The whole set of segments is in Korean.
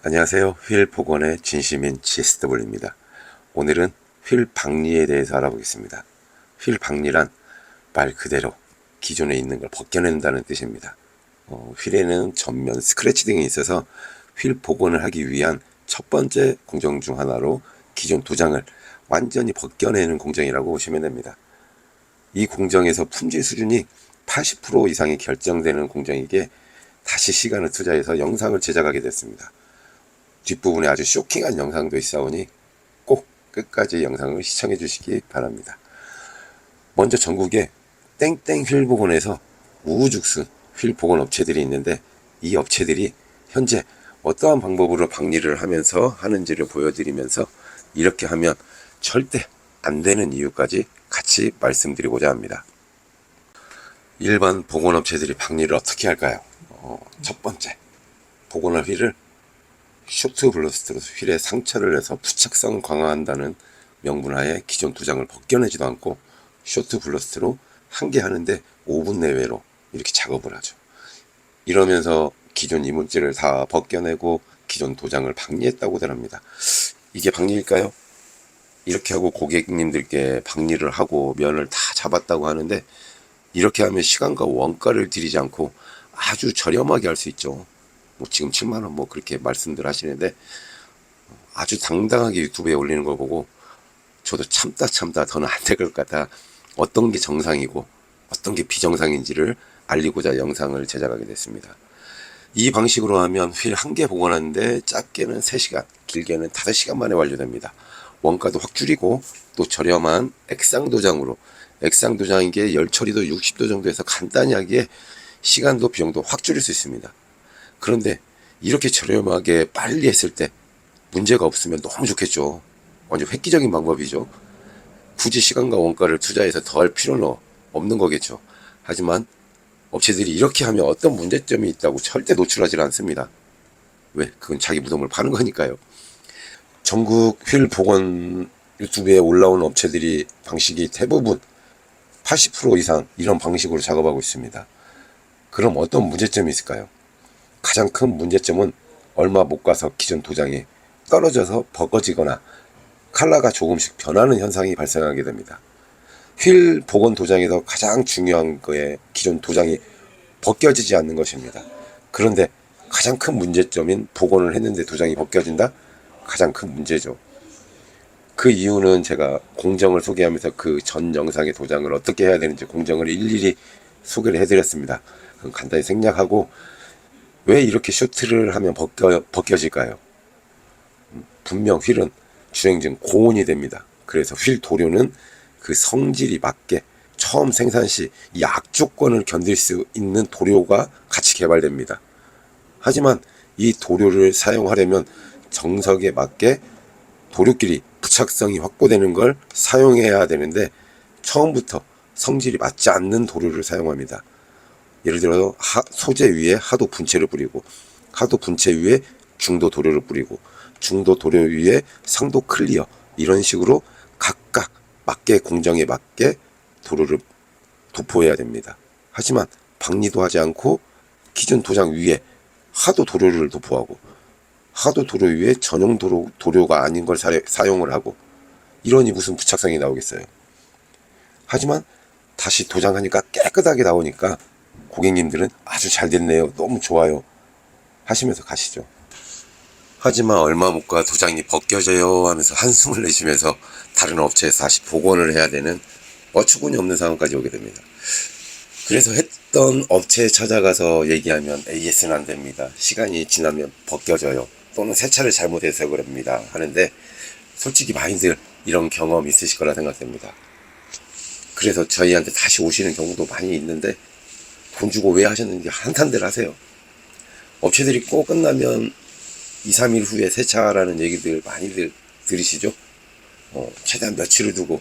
안녕하세요. 휠 복원의 진심인 GSW입니다. 오늘은 휠 박리에 대해서 알아보겠습니다. 휠 박리란 말 그대로 기존에 있는 걸 벗겨낸다는 뜻입니다. 휠에는 전면 스크래치 등이 있어서 휠 복원을 하기 위한 첫 번째 공정 중 하나로 기존 도장을 완전히 벗겨내는 공정이라고 보시면 됩니다. 이 공정에서 품질 수준이 80% 이상이 결정되는 공정이기에 다시 시간을 투자해서 영상을 제작하게 됐습니다. 뒷부분에 아주 쇼킹한 영상도 있사오니 꼭 끝까지 영상을 시청해 주시기 바랍니다. 먼저 전국에 땡땡 휠 복원에서 우후죽순 휠 복원 업체들이 있는데, 이 업체들이 현재 어떠한 방법으로 박리를 하면서 하는지를 보여드리면서 이렇게 하면 절대 안 되는 이유까지 같이 말씀드리고자 합니다. 일반 복원 업체들이 박리를 어떻게 할까요? 첫 번째, 복원할 휠을 쇼트 블러스트로 휠에 상처를 내서 부착성 강화한다는 명분하에 기존 도장을 벗겨내지도 않고 쇼트 블러스트로 한 개 하는데 5분 내외로 이렇게 작업을 하죠. 이러면서 기존 이물질을 다 벗겨내고 기존 도장을 박리했다고들 합니다. 이게 박리일까요? 이렇게 하고 고객님들께 박리를 하고 면을 다 잡았다고 하는데, 이렇게 하면 시간과 원가를 들이지 않고 아주 저렴하게 할 수 있죠. 지금 7만원 그렇게 말씀들 하시는데, 아주 당당하게 유튜브에 올리는 걸 보고 저도 참다 더는 안 될 것 같아 어떤 게 정상이고 어떤 게 비정상인지를 알리고자 영상을 제작하게 됐습니다. 이 방식으로 하면 휠 한 개 복원하는데 짧게는 3시간, 길게는 5시간 만에 완료됩니다. 원가도 확 줄이고 또 저렴한 액상도장으로, 액상도장이기에 열 처리도 60도 정도에서 간단히 하기에 시간도 비용도 확 줄일 수 있습니다. 그런데 이렇게 저렴하게 빨리 했을 때 문제가 없으면 너무 좋겠죠. 완전 획기적인 방법이죠. 굳이 시간과 원가를 투자해서 더 할 필요는 없는 거겠죠. 하지만 업체들이 이렇게 하면 어떤 문제점이 있다고 절대 노출하지 않습니다. 왜? 그건 자기 무덤을 파는 거니까요. 전국 휠 복원 유튜브에 올라온 업체들이 방식이 대부분 80% 이상 이런 방식으로 작업하고 있습니다. 그럼 어떤 문제점이 있을까요? 가장 큰 문제점은 얼마 못 가서 기존 도장이 떨어져서 벗겨지거나 컬러가 조금씩 변하는 현상이 발생하게 됩니다. 휠 복원 도장에서 가장 중요한 거에 기존 도장이 벗겨지지 않는 것입니다. 그런데 가장 큰 문제점인 복원을 했는데 도장이 벗겨진다? 가장 큰 문제죠. 그 이유는 제가 공정을 소개하면서 그 전 영상의 도장을 어떻게 해야 되는지 공정을 일일이 소개를 해드렸습니다. 그럼 간단히 생략하고, 왜 이렇게 쇼트를 하면 벗겨질까요? 분명 휠은 주행 중 고온이 됩니다. 그래서 휠 도료는 그 성질이 맞게 처음 생산 시 이 악조건을 견딜 수 있는 도료가 같이 개발됩니다. 하지만 이 도료를 사용하려면 정석에 맞게 도료끼리 부착성이 확보되는 걸 사용해야 되는데, 처음부터 성질이 맞지 않는 도료를 사용합니다. 예를 들어 소재 위에 하도 분체를 뿌리고, 하도 분체 위에 중도 도료를 뿌리고, 중도 도료 위에 상도 클리어, 이런 식으로 각각 맞게 공정에 맞게 도료를 도포해야 됩니다. 하지만 박리도 하지 않고 기존 도장 위에 하도 도료를 도포하고 하도 도료 위에 전용 도료가 아닌 걸 사용을 하고, 이러니 무슨 부착성이 나오겠어요. 하지만 다시 도장하니까 깨끗하게 나오니까 고객님들은 아주 잘 됐네요, 너무 좋아요 하시면서 가시죠. 하지만 얼마 못 가 도장이 벗겨져요 하면서 한숨을 내쉬면서 다른 업체에서 다시 복원을 해야 되는 어처구니 없는 상황까지 오게 됩니다. 그래서 했던 업체에 찾아가서 얘기하면 AS는 안 됩니다, 시간이 지나면 벗겨져요, 또는 세차를 잘못해서 그럽니다 하는데, 솔직히 많이들 이런 경험 있으실 거라 생각됩니다. 그래서 저희한테 다시 오시는 경우도 많이 있는데, 돈 주고 왜 하셨는지 한탄들 하세요. 업체들이 꼭 끝나면 2, 3일 후에 세차라는 얘기들 많이들 들으시죠? 최대한 며칠을 두고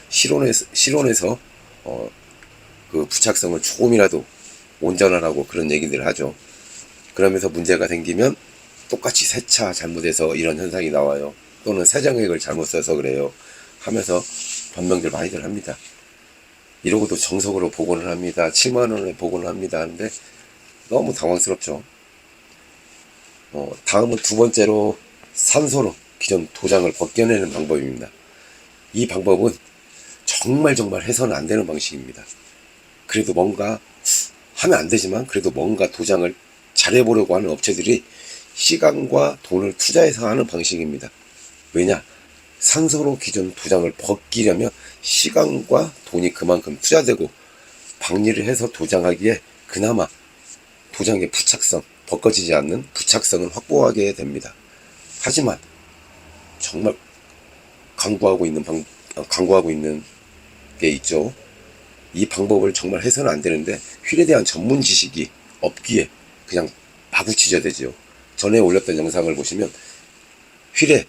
실온에서 그 부착성을 조금이라도 온전하라고 그런 얘기들 하죠. 그러면서 문제가 생기면 똑같이 세차 잘못해서 이런 현상이 나와요, 또는 세정액을 잘못 써서 그래요 하면서 변명들 많이들 합니다. 이러고도 정석으로 복원을 합니다, 7만원에 복원을 합니다 하는데 너무 당황스럽죠. 다음은 두 번째로 산소로 기존 도장을 벗겨내는 방법입니다. 이 방법은 정말 해서는 안 되는 방식입니다. 그래도 뭔가 하면 안 되지만 그래도 뭔가 도장을 잘해보려고 하는 업체들이 시간과 돈을 투자해서 하는 방식입니다. 왜냐? 산소로 기존 도장을 벗기려면 시간과 돈이 그만큼 투자되고 박리를 해서 도장하기에 그나마 도장의 부착성, 벗겨지지 않는 부착성은 확보하게 됩니다. 하지만 정말 강구하고 있는 게 있죠. 이 방법을 정말 해서는 안 되는데 휠에 대한 전문 지식이 없기에 그냥 마구 지저대죠. 전에 올렸던 영상을 보시면 휠의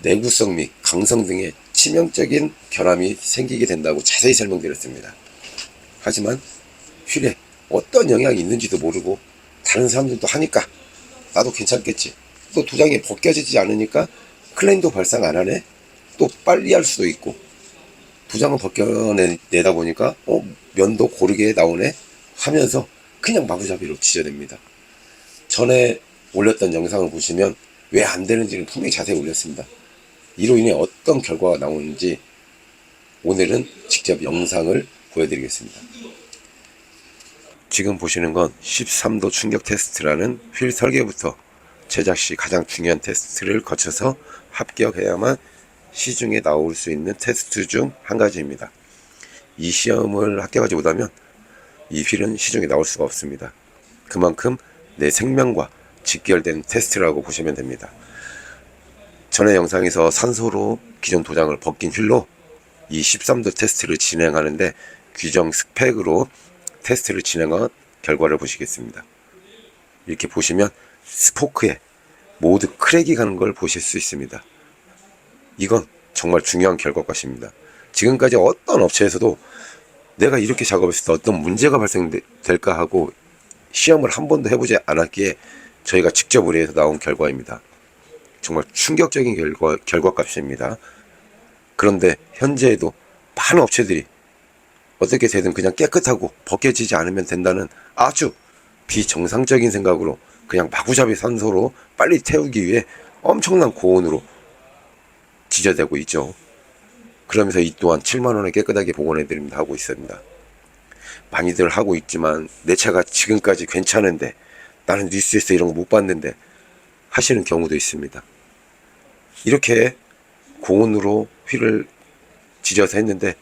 내구성 및 강성 등의 치명적인 결함이 생기게 된다고 자세히 설명드렸습니다. 하지만 휠에 어떤 영향이 있는지도 모르고 다른 사람들도 하니까 나도 괜찮겠지, 또 도장이 벗겨지지 않으니까 클레임도 발생 안 하네, 또 빨리 할 수도 있고, 도장을 벗겨내다 보니까 면도 고르게 나오네 하면서 그냥 마구잡이로 지저댑니다. 전에 올렸던 영상을 보시면 왜 안 되는지는 분명히 자세히 올렸습니다. 이로 인해 어떤 결과가 나오는지 오늘은 직접 영상을 보여드리겠습니다. 지금 보시는 건 13도 충격 테스트라는 휠 설계부터 제작 시 가장 중요한 테스트를 거쳐서 합격해야만 시중에 나올 수 있는 테스트 중 한 가지입니다. 이 시험을 합격하지 못하면 이 휠은 시중에 나올 수가 없습니다. 그만큼 내 생명과 직결된 테스트라고 보시면 됩니다. 전에 영상에서 산소로 기존 도장을 벗긴 휠로 이 13도 테스트를 진행하는데 규정 스펙으로 테스트를 진행한 결과를 보시겠습니다. 이렇게 보시면 스포크에 모두 크랙이 가는 걸 보실 수 있습니다. 이건 정말 중요한 결과값입니다. 지금까지 어떤 업체에서도 내가 이렇게 작업했을 때 어떤 문제가 발생될까 하고 시험을 한 번도 해보지 않았기에 저희가 직접 의뢰해서 나온 결과입니다. 정말 충격적인 결과값입니다. 그런데 현재에도 많은 업체들이 어떻게 되든 그냥 깨끗하고 벗겨지지 않으면 된다는 아주 비정상적인 생각으로 그냥 마구잡이 산소로 빨리 태우기 위해 엄청난 고온으로 지저대고 있죠. 그러면서 이 또한 7만원에 깨끗하게 복원해드립니다 하고 있습니다. 많이들 하고 있지만 내 차가 지금까지 괜찮은데 나는 뉴스에서 이런 거 못 봤는데 하시는 경우도 있습니다. 이렇게 고온으로 휠을 지져서 했는데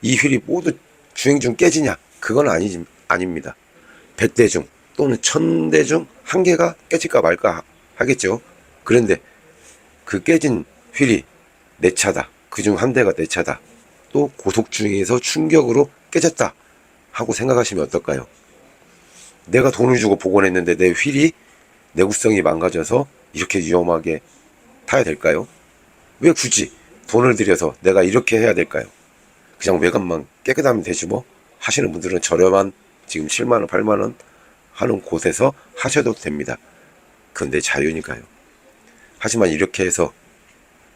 이 휠이 모두 주행 중 깨지냐? 그건 아닙니다. 100대 중 또는 1000대 중 한 개가 깨질까 말까 하겠죠. 그런데 그 깨진 휠이 내 차다, 그중 한 대가 내 차다, 또 고속 중에서 충격으로 깨졌다 하고 생각하시면 어떨까요? 내가 돈을 주고 복원했는데 내 휠이 내구성이 망가져서 이렇게 위험하게 타야 될까요? 왜 굳이 돈을 들여서 내가 이렇게 해야 될까요? 그냥 외관만 깨끗하면 되지 뭐 하시는 분들은 저렴한 지금 7만원 8만원 하는 곳에서 하셔도 됩니다. 그건 내 자유니까요. 하지만 이렇게 해서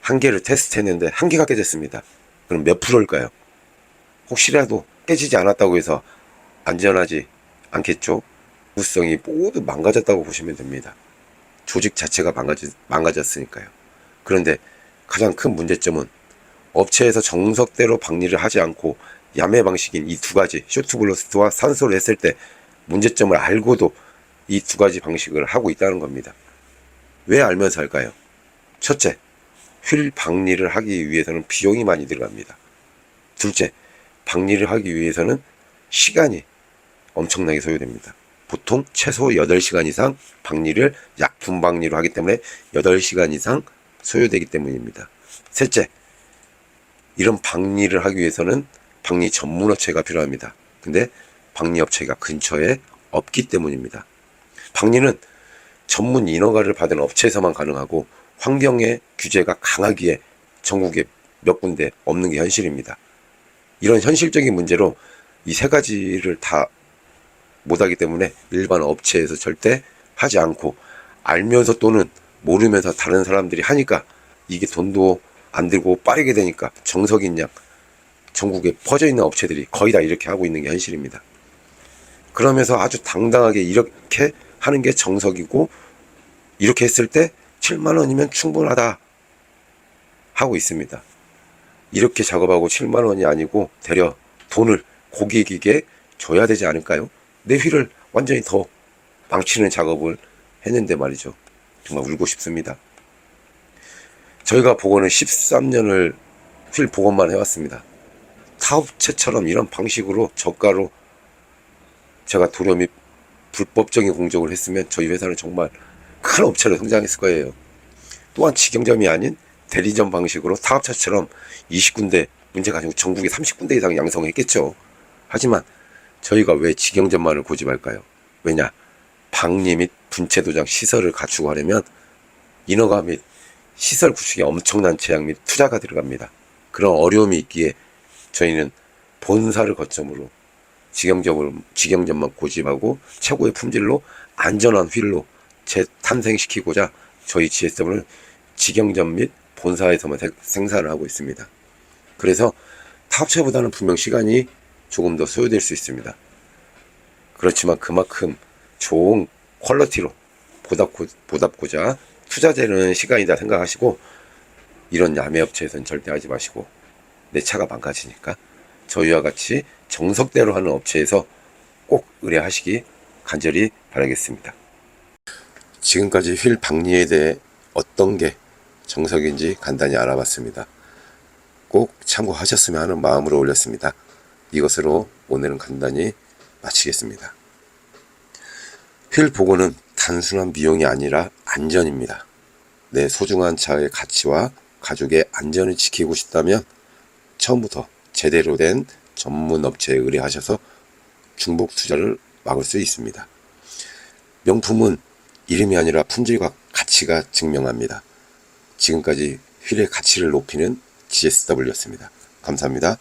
한 개를 테스트했는데 한 개가 깨졌습니다. 그럼 몇 프로일까요? 혹시라도 깨지지 않았다고 해서 안전하지 않겠죠? 구성이 모두 망가졌다고 보시면 됩니다. 조직 자체가 망가졌으니까요. 그런데 가장 큰 문제점은 업체에서 정석대로 박리를 하지 않고 야매 방식인 이 두 가지 쇼트블러스트와 산소를 했을 때 문제점을 알고도 이 두 가지 방식을 하고 있다는 겁니다. 왜 알면서 할까요? 첫째, 휠 박리를 하기 위해서는 비용이 많이 들어갑니다. 둘째, 박리를 하기 위해서는 시간이 엄청나게 소요됩니다. 보통 최소 8시간 이상 박리를 약품 박리로 하기 때문에 8시간 이상 소요되기 때문입니다. 셋째, 이런 박리를 하기 위해서는 박리 전문 업체가 필요합니다. 근데 박리 업체가 근처에 없기 때문입니다. 박리는 전문 인허가를 받은 업체에서만 가능하고 환경의 규제가 강하기에 전국에 몇 군데 없는 게 현실입니다. 이런 현실적인 문제로 이 세 가지를 다 못하기 때문에 일반 업체에서 절대 하지 않고 알면서 또는 모르면서 다른 사람들이 하니까 이게 돈도 안 들고 빠르게 되니까 정석인 양 전국에 퍼져 있는 업체들이 거의 다 이렇게 하고 있는 게 현실입니다. 그러면서 아주 당당하게 이렇게 하는 게 정석이고 이렇게 했을 때 7만 원이면 충분하다 하고 있습니다. 이렇게 작업하고 7만 원이 아니고 되려 돈을 고객에게 줘야 되지 않을까요? 내 휠을 완전히 더 망치는 작업을 했는데 말이죠. 정말 울고 싶습니다. 저희가 복원은 13년을 휠 복원만 해왔습니다. 타업체처럼 이런 방식으로 저가로 제가 도료 및 불법적인 공정을 했으면 저희 회사는 정말 큰 업체로 성장했을 거예요. 또한 직영점이 아닌 대리점 방식으로 타업체처럼 20군데 문제가 아니고 전국에 30군데 이상 양성했겠죠. 하지만 저희가 왜 직영점만을 고집할까요? 왜냐? 방리 및 분체 도장 시설을 갖추고 하려면 인허가 및 시설 구축에 엄청난 제약 및 투자가 들어갑니다. 그런 어려움이 있기에 저희는 본사를 거점으로 직영점만 고집하고 최고의 품질로 안전한 휠로 재탄생시키고자 저희 GSM을 직영점 및 본사에서만 생산을 하고 있습니다. 그래서 타업체보다는 분명 시간이 조금 더 소요될 수 있습니다. 그렇지만 그만큼 좋은 퀄리티로 보답고자 투자되는 시간이다 생각하시고 이런 야매 업체에서는 절대 하지 마시고 내 차가 망가지니까 저희와 같이 정석대로 하는 업체에서 꼭 의뢰하시기 간절히 바라겠습니다. 지금까지 휠 박리에 대해 어떤 게 정석인지 간단히 알아봤습니다. 꼭 참고하셨으면 하는 마음으로 올렸습니다. 이것으로 오늘은 간단히 마치겠습니다. 휠 복원은 단순한 미용이 아니라 안전입니다. 내 소중한 차의 가치와 가족의 안전을 지키고 싶다면 처음부터 제대로 된 전문 업체에 의뢰하셔서 중복 투자를 막을 수 있습니다. 명품은 이름이 아니라 품질과 가치가 증명합니다. 지금까지 휠의 가치를 높이는 GSW였습니다. 감사합니다.